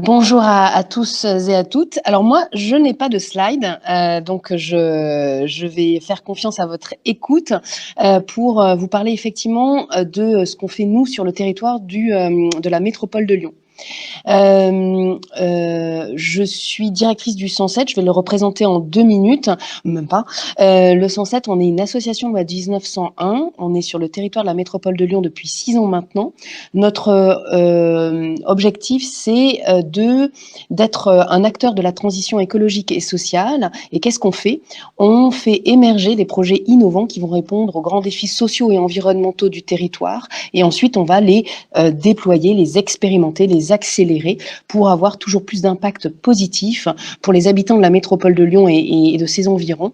Bonjour à tous et à toutes. Alors moi, je n'ai pas de slide, donc je vais faire confiance à votre écoute pour vous parler effectivement de ce qu'on fait nous sur le territoire de la métropole de Lyon. Je suis directrice du 107, je vais le représenter en 2 minutes, même pas. Le 107, on est une association de 1901, on est sur le territoire de la métropole de Lyon depuis 6 ans maintenant. Notre objectif, c'est d'être un acteur de la transition écologique et sociale. Et qu'est-ce qu'on fait? On fait émerger des projets innovants qui vont répondre aux grands défis sociaux et environnementaux du territoire. Et ensuite, on va les déployer, les expérimenter, les accélérer pour avoir toujours plus d'impact positif pour les habitants de la métropole de Lyon et de ses environs,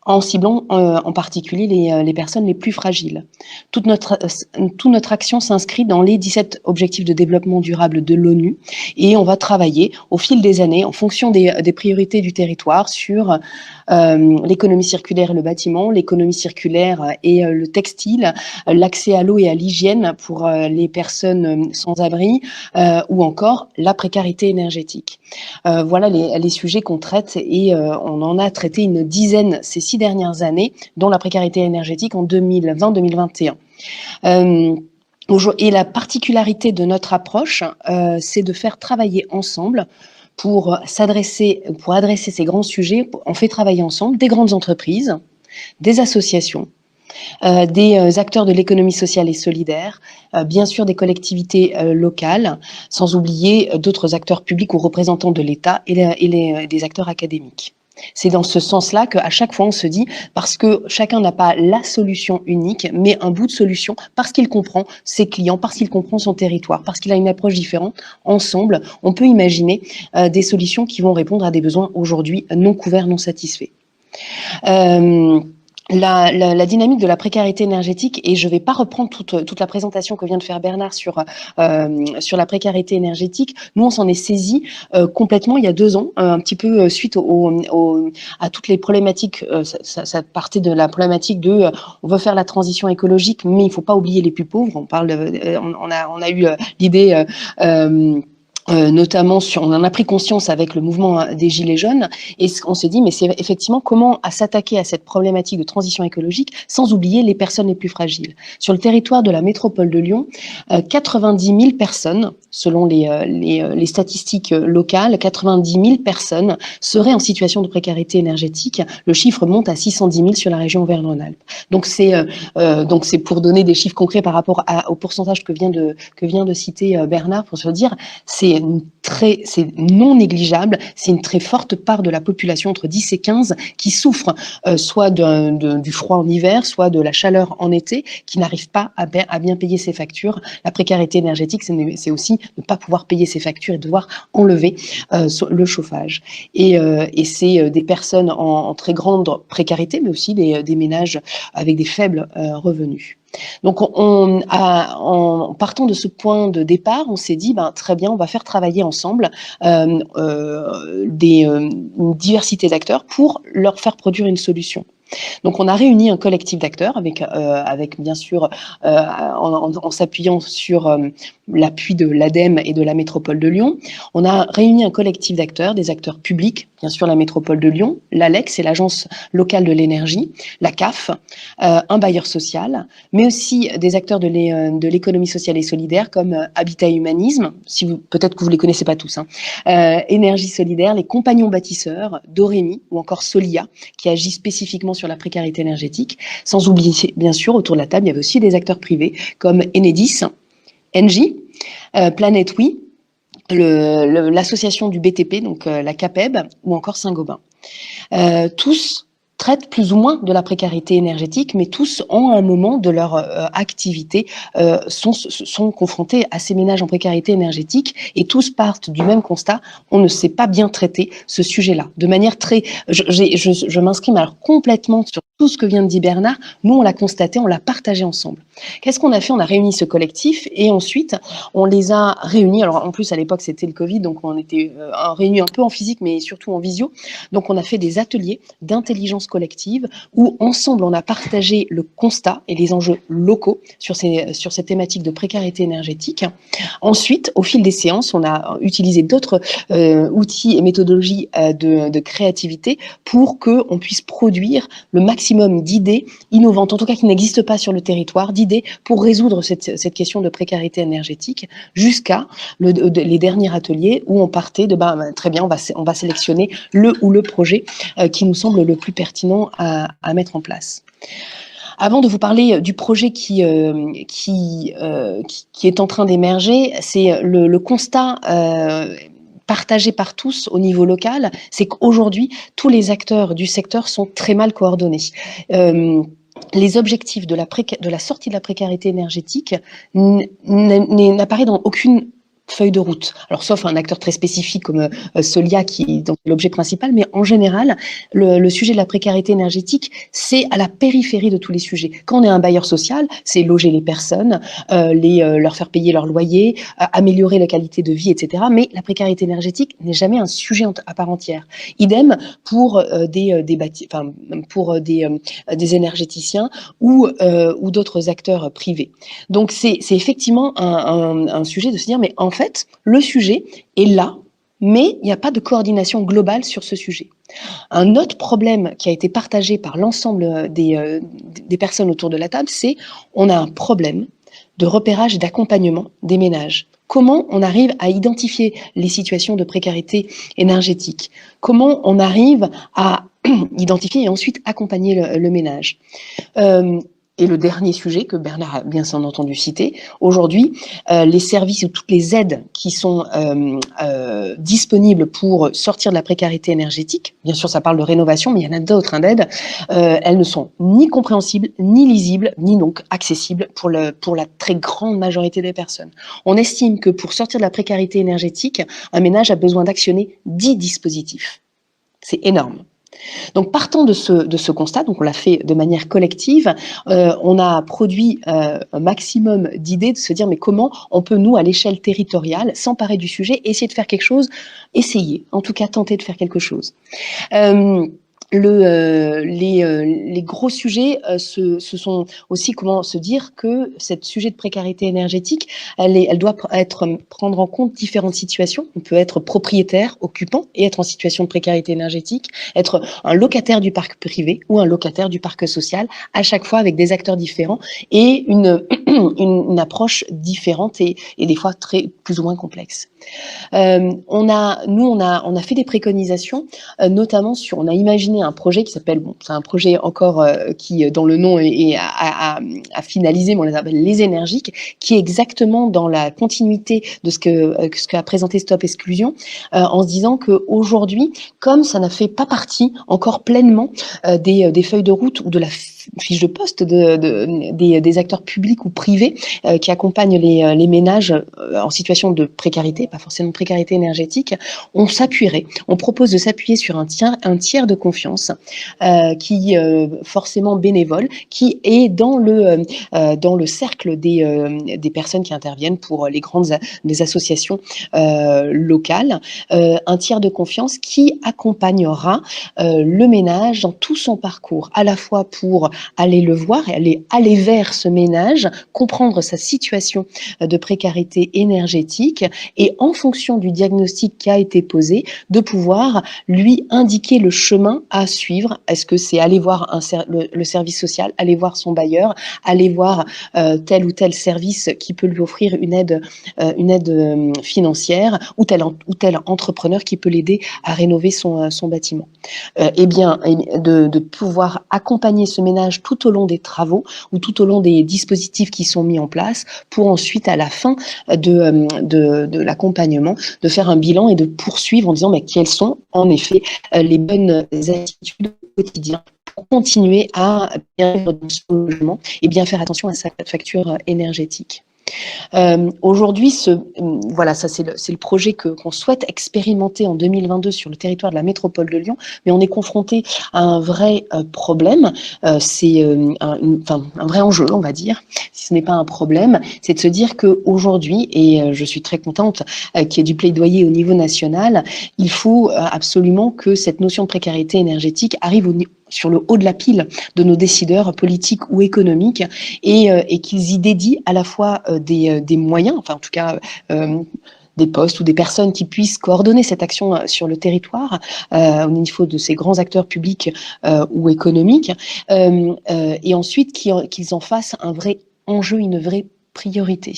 en ciblant en particulier les personnes les plus fragiles. Toute notre action s'inscrit dans les 17 objectifs de développement durable de l'ONU et on va travailler au fil des années en fonction des priorités du territoire sur l'économie circulaire et le bâtiment, l'économie circulaire et le textile, l'accès à l'eau et à l'hygiène pour les personnes sans abri ou encore la précarité énergétique. Voilà les sujets qu'on traite et on en a traité une dizaine ces 6 dernières années, dont la précarité énergétique en 2020-2021. Et la particularité de notre approche, c'est de faire travailler ensemble pour adresser ces grands sujets. On fait travailler ensemble des grandes entreprises, des associations, des acteurs de l'économie sociale et solidaire, bien sûr des collectivités locales, sans oublier d'autres acteurs publics ou représentants de l'État et des acteurs académiques. C'est dans ce sens-là qu'à chaque fois on se dit, parce que chacun n'a pas la solution unique, mais un bout de solution, parce qu'il comprend ses clients, parce qu'il comprend son territoire, parce qu'il a une approche différente, ensemble, on peut imaginer des solutions qui vont répondre à des besoins aujourd'hui non couverts, non satisfaits. La dynamique de la précarité énergétique, et je ne vais pas reprendre toute la présentation que vient de faire Bernard sur la précarité énergétique. Nous, on s'en est saisi complètement il y a 2 ans, un petit peu suite à toutes les problématiques. Ça partait de la problématique de on veut faire la transition écologique, mais il ne faut pas oublier les plus pauvres. On a eu l'idée notamment on en a pris conscience avec le mouvement des Gilets jaunes et on s'est dit mais c'est effectivement comment s'attaquer à cette problématique de transition écologique sans oublier les personnes les plus fragiles. Sur le territoire de la métropole de Lyon, 90 000 personnes, selon les statistiques locales, 90 000 personnes seraient en situation de précarité énergétique. Le chiffre monte à 610 000 sur la région Auvergne-Rhône-Alpes. Donc c'est pour donner des chiffres concrets par rapport au pourcentage que vient de citer Bernard, pour se dire c'est non négligeable, c'est une très forte part de la population entre 10 et 15 qui souffre soit du froid en hiver, soit de la chaleur en été, qui n'arrive pas à bien payer ses factures. La précarité énergétique, c'est aussi ne pas pouvoir payer ses factures et devoir enlever le chauffage. Et c'est des personnes en très grande précarité, mais aussi des ménages avec des faibles revenus. Donc, en partant de ce point de départ, on s'est dit, très bien, on va faire travailler ensemble une diversité d'acteurs pour leur faire produire une solution. Donc, on a réuni un collectif d'acteurs avec bien sûr, en s'appuyant sur l'appui de l'ADEME et de la métropole de Lyon. On a réuni un collectif d'acteurs, des acteurs publics, bien sûr la métropole de Lyon, l'ALEC, c'est l'agence locale de l'énergie, la CAF, un bailleur social, mais aussi des acteurs de l'économie sociale et solidaire comme Habitat et Humanisme, peut-être que vous les connaissez pas tous, Énergie solidaire, les compagnons bâtisseurs, Dorémy ou encore Solia, qui agit spécifiquement sur la précarité énergétique. Sans oublier, bien sûr, autour de la table, il y avait aussi des acteurs privés comme Enedis, Engie, Planète Oui, l'association du BTP, donc la CAPEB, ou encore Saint-Gobain. Tous traitent plus ou moins de la précarité énergétique, mais tous, en un moment de leur activité, sont confrontés à ces ménages en précarité énergétique et tous partent du même constat, on ne sait pas bien traiter ce sujet-là. De manière très... Je m'inscris alors complètement sur tout ce que vient de dire Bernard. Nous, on l'a constaté, on l'a partagé ensemble. Qu'est-ce qu'on a fait? On a réuni ce collectif et ensuite, on les a réunis. Alors, en plus, à l'époque, c'était le Covid, donc on était réunis un peu en physique, mais surtout en visio. Donc, on a fait des ateliers d'intelligence collective où ensemble on a partagé le constat et les enjeux locaux sur cette thématique de précarité énergétique. Ensuite, au fil des séances, on a utilisé d'autres outils et méthodologies de créativité pour qu'on puisse produire le maximum d'idées innovantes, en tout cas qui n'existent pas sur le territoire, d'idées pour résoudre cette question de précarité énergétique, jusqu'à les derniers ateliers où on partait de très bien, on va sélectionner le ou le projet qui nous semble le plus pertinent à mettre en place. Avant de vous parler du projet qui est en train d'émerger, c'est le constat partagé par tous au niveau local, c'est qu'aujourd'hui, tous les acteurs du secteur sont très mal coordonnés. Les objectifs de la sortie de la précarité énergétique n'apparaissent dans aucune feuille de route. Alors, sauf un acteur très spécifique comme Solia, qui est donc l'objet principal, mais en général, le sujet de la précarité énergétique, c'est à la périphérie de tous les sujets. Quand on est un bailleur social, c'est loger les personnes, leur faire payer leur loyer, améliorer la qualité de vie, etc. Mais la précarité énergétique n'est jamais un sujet à part entière. Idem pour des énergéticiens ou d'autres acteurs privés. Donc, c'est effectivement un sujet de se dire, mais en fait, le sujet est là, mais il n'y a pas de coordination globale sur ce sujet. Un autre problème qui a été partagé par l'ensemble des personnes autour de la table, c'est on a un problème de repérage et d'accompagnement des ménages. Comment on arrive à identifier les situations de précarité énergétique? Comment on arrive à identifier et ensuite accompagner le ménage? Et le dernier sujet que Bernard a bien entendu citer, aujourd'hui, les services ou toutes les aides qui sont disponibles pour sortir de la précarité énergétique, bien sûr ça parle de rénovation, mais il y en a d'autres d'aides, elles ne sont ni compréhensibles, ni lisibles, ni donc accessibles pour la très grande majorité des personnes. On estime que pour sortir de la précarité énergétique, un ménage a besoin d'actionner 10 dispositifs. C'est énorme. Donc, partant de ce constat, donc on l'a fait de manière collective, on a produit un maximum d'idées de se dire mais comment on peut, nous, à l'échelle territoriale, s'emparer du sujet, essayer de faire quelque chose, en tout cas tenter de faire quelque chose. Les gros sujets, ce sont aussi comment se dire que cette sujet de précarité énergétique, elle doit prendre en compte différentes situations. On peut être propriétaire, occupant et être en situation de précarité énergétique, être un locataire du parc privé ou un locataire du parc social, à chaque fois avec des acteurs différents et une approche différente et des fois plus ou moins complexe. On a fait des préconisations, notamment on a imaginé un projet qui s'appelle, c'est un projet encore qui, dans le nom est à finaliser, mais on les appelle les énergiques, qui est exactement dans la continuité de ce qu'a présenté Stop Exclusion, en se disant qu'aujourd'hui, comme ça n'a fait pas partie encore pleinement des feuilles de route ou de la fiche de poste des acteurs publics ou privés qui accompagnent les ménages en situation de précarité, pas forcément de précarité énergétique, on propose de s'appuyer sur un tiers de confiance qui forcément bénévole, qui est dans le cercle des personnes qui interviennent pour des associations locales, un tiers de confiance qui accompagnera le ménage dans tout son parcours, à la fois pour aller le voir et aller vers ce ménage, comprendre sa situation de précarité énergétique et en fonction du diagnostic qui a été posé, de pouvoir lui indiquer le chemin à suivre. Est-ce que c'est aller voir le service social, aller voir son bailleur, aller voir tel ou tel service qui peut lui offrir une aide financière ou tel entrepreneur qui peut l'aider à rénover son bâtiment. De pouvoir accompagner ce ménage tout au long des travaux ou tout au long des dispositifs qui sont mis en place pour ensuite, à la fin de l'accompagnement, de faire un bilan et de poursuivre en disant mais quelles sont en effet les bonnes attitudes au quotidien pour continuer à bien vivre dans son logement et bien faire attention à sa facture énergétique. Aujourd'hui, ça c'est le projet qu'on souhaite expérimenter en 2022 sur le territoire de la métropole de Lyon, mais on est confronté à un vrai problème, c'est un vrai enjeu, on va dire, si ce n'est pas un problème, c'est de se dire qu'aujourd'hui, et je suis très contente qu'il y ait du plaidoyer au niveau national, il faut absolument que cette notion de précarité énergétique arrive sur le haut de la pile de nos décideurs politiques ou économiques et qu'ils y dédient à la fois des moyens, enfin en tout cas des postes ou des personnes qui puissent coordonner cette action sur le territoire au niveau de ces grands acteurs publics ou économiques, et ensuite qu'ils en fassent un vrai enjeu, une vraie priorité.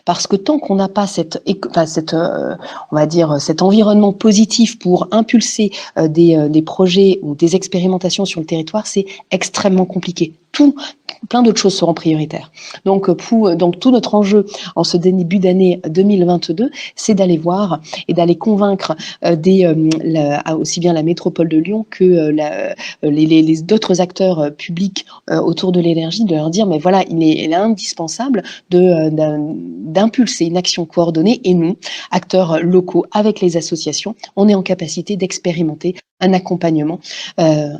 Parce que tant qu'on n'a pas on va dire, cet environnement positif pour impulser des projets ou des expérimentations sur le territoire, c'est extrêmement compliqué. Plein d'autres choses seront prioritaires. Donc tout notre enjeu en ce début d'année 2022, c'est d'aller voir et d'aller convaincre aussi bien la métropole de Lyon que les d'autres acteurs publics autour de l'énergie, de leur dire mais voilà, il est indispensable d'impulser une action coordonnée, et nous, acteurs locaux avec les associations, on est en capacité d'expérimenter un accompagnement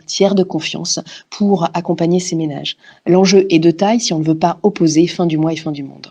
tiers de confiance pour accompagner ces ménages. L'enjeu est de taille si on ne veut pas opposer fin du mois et fin du monde.